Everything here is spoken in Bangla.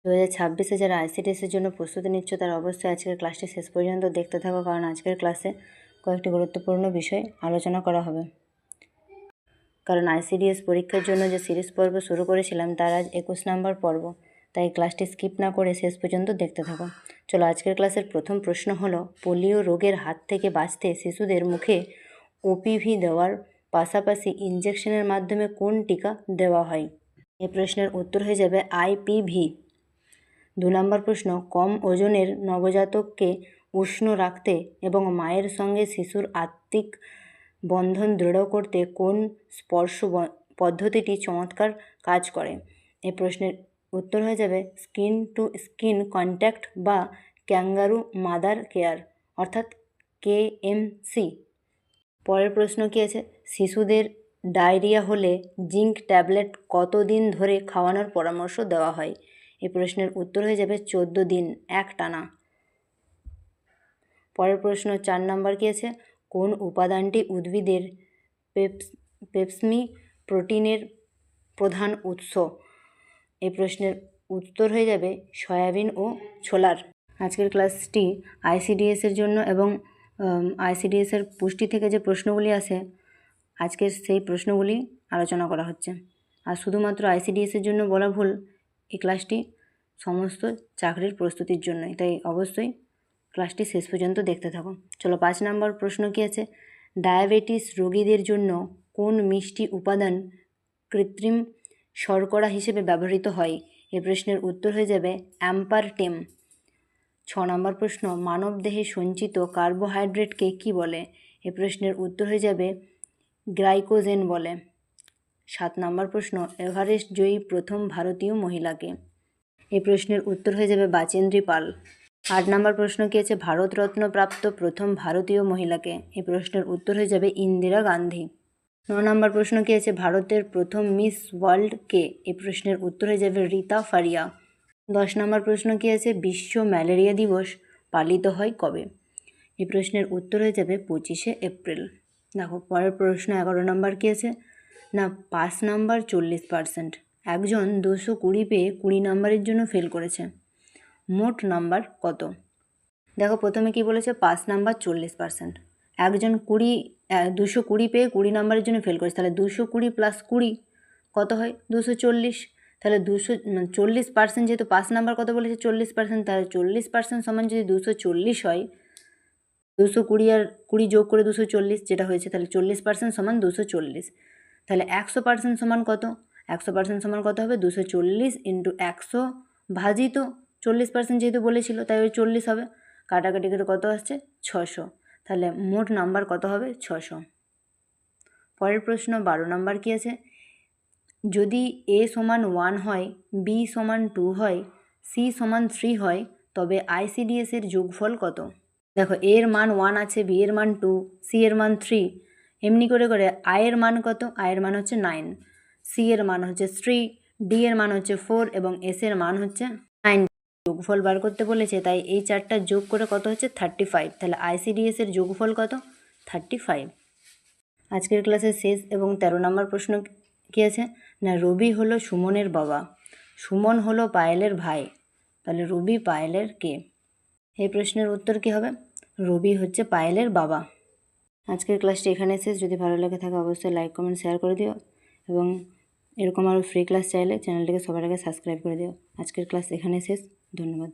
2026 যারা আইসিডিএসের জন্য প্রস্তুতি নিচ্ছ তারা অবশ্যই আজকের ক্লাসটি শেষ পর্যন্ত দেখতে থাকো, কারণ আজকের ক্লাসে কয়েকটি গুরুত্বপূর্ণ বিষয় আলোচনা করা হবে। কারণ আইসিডিএস পরীক্ষার জন্য যে সিরিজ পর্ব শুরু করেছিলাম তার আজ 21 নম্বর পর্ব, তাই ক্লাসটি স্কিপ না করে শেষ পর্যন্ত দেখতে থাকো। চলো, আজকের ক্লাসের প্রথম প্রশ্ন হলো, পোলিও রোগের হাত থেকে বাঁচতে শিশুদের মুখে ওপিভি দেওয়ার পাশাপাশি ইনজেকশনের মাধ্যমে কোন টিকা দেওয়া হয়? এই প্রশ্নের উত্তর হয়ে যাবে আইপিভি। 2 নম্বর প্রশ্ন, কম ওজনের নবজাতককে উষ্ণ রাখতে এবং মায়ের সঙ্গে শিশুর আত্মিক বন্ধন দৃঢ় করতে কোন স্পর্শ পদ্ধতিটি চমৎকার কাজ করে? এই প্রশ্নের উত্তর হয়ে যাবে স্কিন টু স্কিন কন্ট্যাক্ট বা ক্যাঙ্গারু মাদার কেয়ার অর্থাৎ KMC। পরের প্রশ্ন কি আছে? শিশুদের ডায়রিয়া হলে জিঙ্ক ট্যাবলেট কতদিন ধরে খাওয়ানোর পরামর্শ দেওয়া হয়? এই প্রশ্নের উত্তর হয়ে যাবে 14 দিন একটানা। পরের প্রশ্ন 4 নম্বর কি আছে? কোন উপাদানটি উদ্ভিদের পেপসমি প্রোটিনের প্রধান উৎস? এই প্রশ্নের উত্তর হয়ে যাবে সয়াবিন ও ছোলার। আজকের ক্লাসটি আইসিডিএসের জন্য এবং আইসিডিএসের পুষ্টি থেকে যে প্রশ্নগুলি আসে আজকের সেই প্রশ্নগুলি আলোচনা করা হচ্ছে। আর শুধুমাত্র আইসিডিএসের জন্য বলা ভুল, এই ক্লাসটি সমস্ত চাকরির প্রস্তুতির জন্যই, তাই অবশ্যই ক্লাসটি শেষ পর্যন্ত দেখতে থাকো। চলো, 5 নম্বর প্রশ্ন কি আছে? ডায়াবেটিস রোগীদের জন্য কোন মিষ্টি উপাদান কৃত্রিম শর্করা হিসেবে ব্যবহৃত হয়? এই প্রশ্নের উত্তর হয়ে যাবে অ্যাম্পারটেম। 6 নম্বর প্রশ্ন, মানবদেহে সঞ্চিত কার্বোহাইড্রেটকে কি বলে? এই প্রশ্নের উত্তর হয়ে যাবে গ্লাইকোজেন বলে। 7 নম্বর প্রশ্ন, এভারেস্ট জয়ী প্রথম ভারতীয় মহিলাকে? এই প্রশ্নের উত্তর হয়ে যাবে বাচেন্দ্রী পাল। 8 নম্বর প্রশ্ন কি আছে? ভারতরত্ন প্রাপ্ত প্রথম ভারতীয় মহিলাকে? এই প্রশ্নের উত্তর হয়ে যাবে ইন্দিরা গান্ধী। 9 নম্বর প্রশ্ন কি আছে? ভারতের প্রথম মিস ওয়ার্ল্ড কে? এই প্রশ্নের উত্তর হয়ে যাবে রীতা ফারিয়া। 10 নম্বর প্রশ্ন কি আছে? বিশ্ব ম্যালেরিয়া দিবস পালিত হয় কবে? এই প্রশ্নের উত্তর হয়ে যাবে 25শে এপ্রিল। দেখো, পরের প্রশ্ন 11 নম্বর কি আছে? না, পাস নাম্বার 40%। একজন 220 পেয়ে 20 নম্বরের জন্য ফেল করেছে, মোট নাম্বার কত? দেখো, প্রথমে কি বলেছে? Pass number 40%। একজন 220 পেয়ে 20 নম্বরের জন্য ফেল করেছে, তাহলে 220 + 20 কত হয়? 240। তাহলে 240% যেহেতু পাস নাম্বার কত বলেছে? 40%, তাহলে 40% সমান যদি 240 হয়, 220 আর 20 যোগ করে 240 যেটা হয়েছে, তাহলে 40% সমান 240। তাহলে 100% সমান কত? 100% সমান কত হবে? 240 × 100 ভাজিত 40% যেহেতু বলেছিল, তাই ওই 40 হবে। কাটাকাটি করে কত আসছে? 600। তাহলে মোট নাম্বার কত হবে? 600। পরের প্রশ্ন 12 নাম্বার কি আছে? যদি A = 1 হয়, B = 2 হয়, C = 3 হয়, তবে আইসিডিএসের যোগফল কত? দেখো, A এর মান 1 আছে, B এর মান 2, C এর মান 3, এমনি করে করে I এর মান কত? I এর মান হচ্ছে 9, C এর মান হচ্ছে 3, D এর মান হচ্ছে 4 এবং S এর মান হচ্ছে 9। যোগফল বার করতে বলেছে, তাই এই চারটা যোগ করে কত হচ্ছে? 35। তাহলে আইসিডিএসের যোগফল কত? 35। আজকের ক্লাসের শেষ এবং 13 নম্বর প্রশ্ন কি আছে? না, রবি হলো সুমনের বাবা, সুমন হলো পায়েলের ভাই, তাহলে রবি পায়েলের কে? এই প্রশ্নের উত্তর কি হবে? রবি হচ্ছে পায়েলের বাবা। আজকের ক্লাসটি এখানে শেষ। যদি ভালো লেগে থাকে অবশ্যই লাইক কমেন্ট শেয়ার করে দিও এবং এরকম আরও ফ্রি ক্লাস চাইলে চ্যানেলটিকে সবার আগে সাবস্ক্রাইব করে দিও। আজকের ক্লাস এখানে শেষ। ধন্যবাদ।